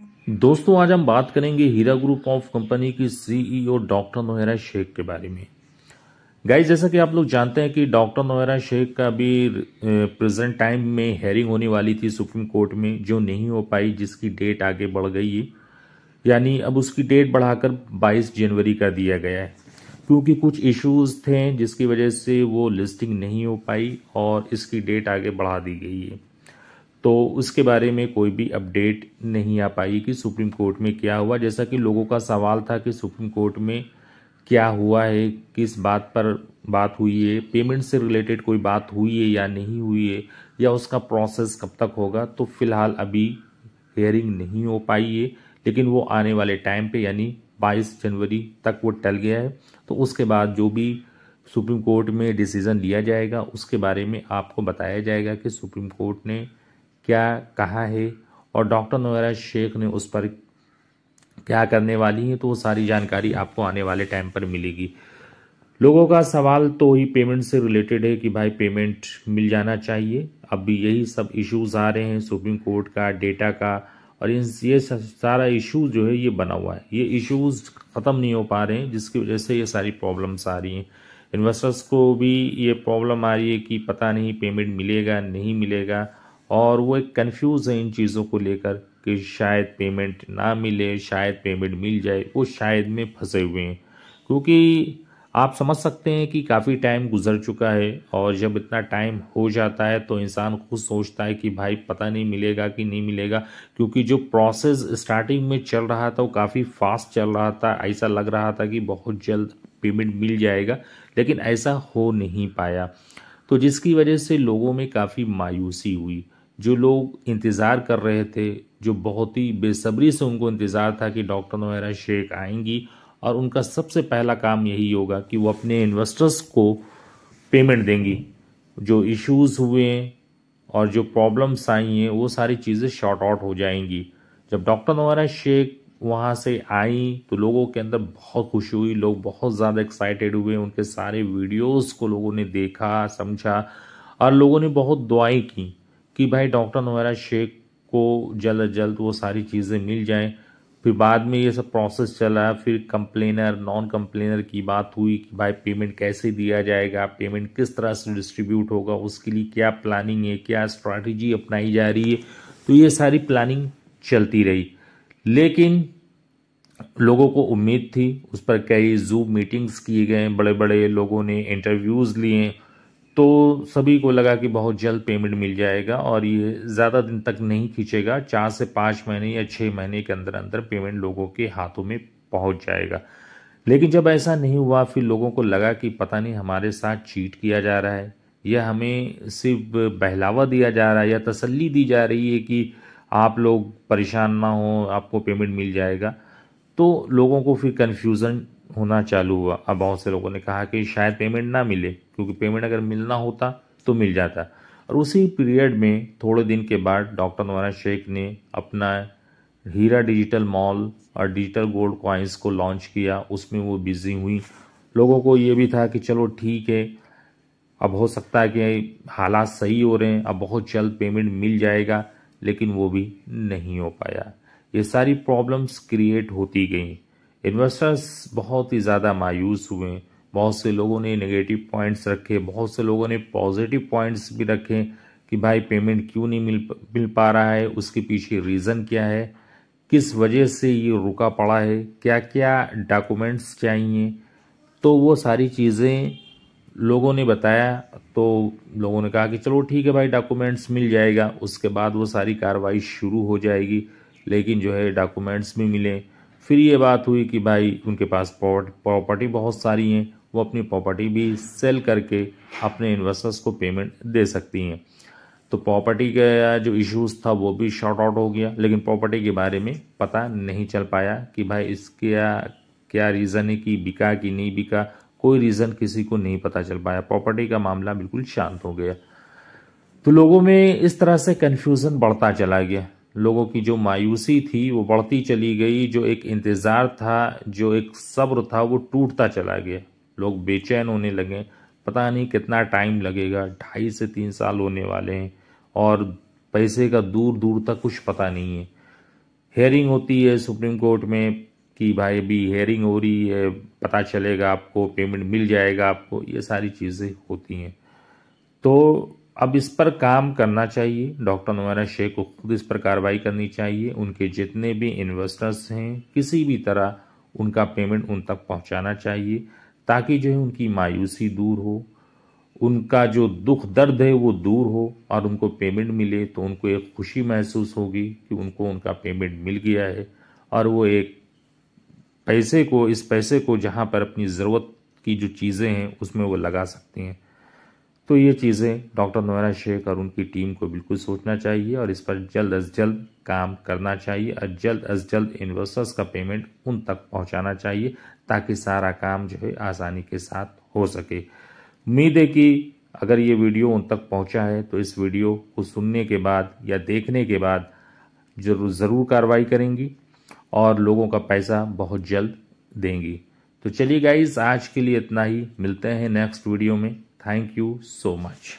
दोस्तों, आज हम बात करेंगे हीरा ग्रुप ऑफ कंपनी की सीईओ डॉक्टर नोएरा शेख के बारे में। गाइस, जैसा कि आप लोग जानते हैं कि डॉक्टर नोएरा शेख का भी प्रेजेंट टाइम में हेयरिंग होने वाली थी सुप्रीम कोर्ट में, जो नहीं हो पाई, जिसकी डेट आगे बढ़ गई है। यानी अब उसकी डेट बढ़ाकर 22 जनवरी कर दिया गया है, क्योंकि कुछ इश्यूज थे जिसकी वजह से वो लिस्टिंग नहीं हो पाई और इसकी डेट आगे बढ़ा दी गई है। तो उसके बारे में कोई भी अपडेट नहीं आ पाई कि सुप्रीम कोर्ट में क्या हुआ। जैसा कि लोगों का सवाल था कि सुप्रीम कोर्ट में क्या हुआ है, किस बात पर बात हुई है, पेमेंट से रिलेटेड कोई बात हुई है या नहीं हुई है, या उसका प्रोसेस कब तक होगा। तो फिलहाल अभी हेयरिंग नहीं हो पाई है, लेकिन वो आने वाले टाइम पे यानी 22 जनवरी तक वो टल गया है। तो उसके बाद जो भी सुप्रीम कोर्ट में डिसीजन लिया जाएगा उसके बारे में आपको बताया जाएगा कि सुप्रीम कोर्ट ने क्या कहा है और डॉक्टर नोएरा शेख ने उस पर क्या करने वाली है। तो वो सारी जानकारी आपको आने वाले टाइम पर मिलेगी। लोगों का सवाल तो ही पेमेंट से रिलेटेड है कि भाई पेमेंट मिल जाना चाहिए। अब भी यही सब इश्यूज आ रहे हैं सुप्रीम कोर्ट का, डेटा का, और ये सारा इशू जो है ये बना हुआ है। ये इश्यूज ख़त्म नहीं हो पा रहे हैं, जिसकी वजह से ये सारी प्रॉब्लम्स आ रही हैं। इन्वेस्टर्स को भी ये प्रॉब्लम आ रही है कि पता नहीं पेमेंट मिलेगा नहीं मिलेगा, और वो एक कन्फ्यूज़ है इन चीज़ों को लेकर कि शायद पेमेंट ना मिले, शायद पेमेंट मिल जाए। वो शायद में फंसे हुए हैं, क्योंकि आप समझ सकते हैं कि काफ़ी टाइम गुजर चुका है, और जब इतना टाइम हो जाता है तो इंसान खुद सोचता है कि भाई पता नहीं मिलेगा कि नहीं मिलेगा। क्योंकि जो प्रोसेस स्टार्टिंग में चल रहा था वो काफ़ी फास्ट चल रहा था, ऐसा लग रहा था कि बहुत जल्द पेमेंट मिल जाएगा, लेकिन ऐसा हो नहीं पाया। तो जिसकी वजह से लोगों में काफ़ी मायूसी हुई। जो लोग इंतज़ार कर रहे थे, जो बहुत ही बेसब्री से उनको इंतज़ार था कि डॉक्टर नोएरा शेख आएंगी और उनका सबसे पहला काम यही होगा कि वो अपने इन्वेस्टर्स को पेमेंट देंगी। जो इश्यूज़ हुए हैं और जो प्रॉब्लम्स आई हैं वो सारी चीज़ें शॉर्ट आउट हो जाएंगी। जब डॉक्टर नोएरा शेख वहाँ से आई तो लोगों के अंदर बहुत खुशी हुई, लोग बहुत ज़्यादा एक्साइटेड हुए। उनके सारे वीडियोस को लोगों ने देखा, समझा, और लोगों ने बहुत दुआएं की कि भाई डॉक्टर नोएरा शेख को जल्द अज जल्द वो सारी चीज़ें मिल जाएं। फिर बाद में ये सब प्रोसेस चला, फिर कंप्लेनर नॉन कंप्लेनर की बात हुई कि भाई पेमेंट कैसे दिया जाएगा, पेमेंट किस तरह से डिस्ट्रीब्यूट होगा, उसके लिए क्या प्लानिंग है, क्या स्ट्रैटेजी अपनाई जा रही है। तो ये सारी प्लानिंग चलती रही, लेकिन लोगों को उम्मीद थी। उस पर कई जूम मीटिंग्स किए गए, बड़े बड़े लोगों ने इंटरव्यूज़ लिए, तो सभी को लगा कि बहुत जल्द पेमेंट मिल जाएगा और ये ज़्यादा दिन तक नहीं खींचेगा। 4 से 5 महीने या 6 महीने के अंदर अंदर पेमेंट लोगों के हाथों में पहुंच जाएगा। लेकिन जब ऐसा नहीं हुआ, फिर लोगों को लगा कि पता नहीं हमारे साथ चीट किया जा रहा है, या हमें सिर्फ बहलावा दिया जा रहा है, या तसल्ली दी जा रही है कि आप लोग परेशान ना हो, आपको पेमेंट मिल जाएगा। तो लोगों को फिर कन्फ्यूज़न होना चालू हुआ। अब बहुत से लोगों ने कहा कि शायद पेमेंट ना मिले, क्योंकि पेमेंट अगर मिलना होता तो मिल जाता। और उसी पीरियड में थोड़े दिन के बाद डॉक्टर नोएरा शेख ने अपना हीरा डिजिटल मॉल और डिजिटल गोल्ड कॉइन्स को लॉन्च किया। उसमें वो बिजी हुई। लोगों को ये भी था कि चलो ठीक है, अब हो सकता है कि हालात सही हो रहे हैं, अब बहुत जल्द पेमेंट मिल जाएगा, लेकिन वो भी नहीं हो पाया। ये सारी प्रॉब्लम्स क्रिएट होती गई। इन्वेस्टर्स बहुत ही ज़्यादा मायूस हुए। बहुत से लोगों ने नेगेटिव पॉइंट्स रखे, बहुत से लोगों ने पॉजिटिव पॉइंट्स भी रखे कि भाई पेमेंट क्यों नहीं मिल पा रहा है, उसके पीछे रीज़न क्या है, किस वजह से ये रुका पड़ा है, क्या क्या डॉक्यूमेंट्स चाहिए। तो वो सारी चीज़ें लोगों ने बताया। तो लोगों ने कहा कि चलो ठीक है भाई, डॉक्यूमेंट्स मिल जाएगा, उसके बाद वो सारी कार्रवाई शुरू हो जाएगी। लेकिन जो है डॉक्यूमेंट्स भी मिले। फिर ये बात हुई कि भाई उनके पास प्रॉपर्टी बहुत सारी हैं, वो अपनी प्रॉपर्टी भी सेल करके अपने इन्वेस्टर्स को पेमेंट दे सकती हैं। तो प्रॉपर्टी का जो इश्यूज था वो भी शॉर्ट आउट हो गया, लेकिन प्रॉपर्टी के बारे में पता नहीं चल पाया कि भाई इसके क्या रीज़न है कि बिका कि नहीं बिका। कोई रीज़न किसी को नहीं पता चल पाया। प्रॉपर्टी का मामला बिल्कुल शांत हो गया। तो लोगों में इस तरह से कन्फ्यूज़न बढ़ता चला गया। लोगों की जो मायूसी थी वो बढ़ती चली गई। जो एक इंतज़ार था, जो एक सब्र था, वो टूटता चला गया। लोग बेचैन होने लगे। पता नहीं कितना टाइम लगेगा, 2.5 से 3 साल होने वाले हैं, और पैसे का दूर दूर तक कुछ पता नहीं है। हेयरिंग होती है सुप्रीम कोर्ट में कि भाई अभी हेयरिंग हो रही है, पता चलेगा आपको, पेमेंट मिल जाएगा आपको, ये सारी चीज़ें होती हैं। तो अब इस पर काम करना चाहिए, डॉक्टर नोएरा शेख को खुद इस पर कार्रवाई करनी चाहिए। उनके जितने भी इन्वेस्टर्स हैं किसी भी तरह उनका पेमेंट उन तक पहुंचाना चाहिए, ताकि जो है उनकी मायूसी दूर हो, उनका जो दुख दर्द है वो दूर हो और उनको पेमेंट मिले तो उनको एक खुशी महसूस होगी कि उनको उनका पेमेंट मिल गया है और वो एक इस पैसे को जहाँ पर अपनी ज़रूरत की जो चीज़ें हैं उसमें वो लगा सकते हैं। तो ये चीज़ें डॉक्टर नोएरा शेख और उनकी टीम को बिल्कुल सोचना चाहिए और इस पर जल्द अज जल्द काम करना चाहिए और जल्द अज जल्द इन्वेस्टर्स का पेमेंट उन तक पहुंचाना चाहिए, ताकि सारा काम जो है आसानी के साथ हो सके। उम्मीद है कि अगर ये वीडियो उन तक पहुंचा है तो इस वीडियो को सुनने के बाद या देखने के बाद ज़रूर कार्रवाई करेंगी और लोगों का पैसा बहुत जल्द देंगी। तो चलिए गाइस, आज के लिए इतना ही, मिलते हैं नेक्स्ट वीडियो में। Thank you so much.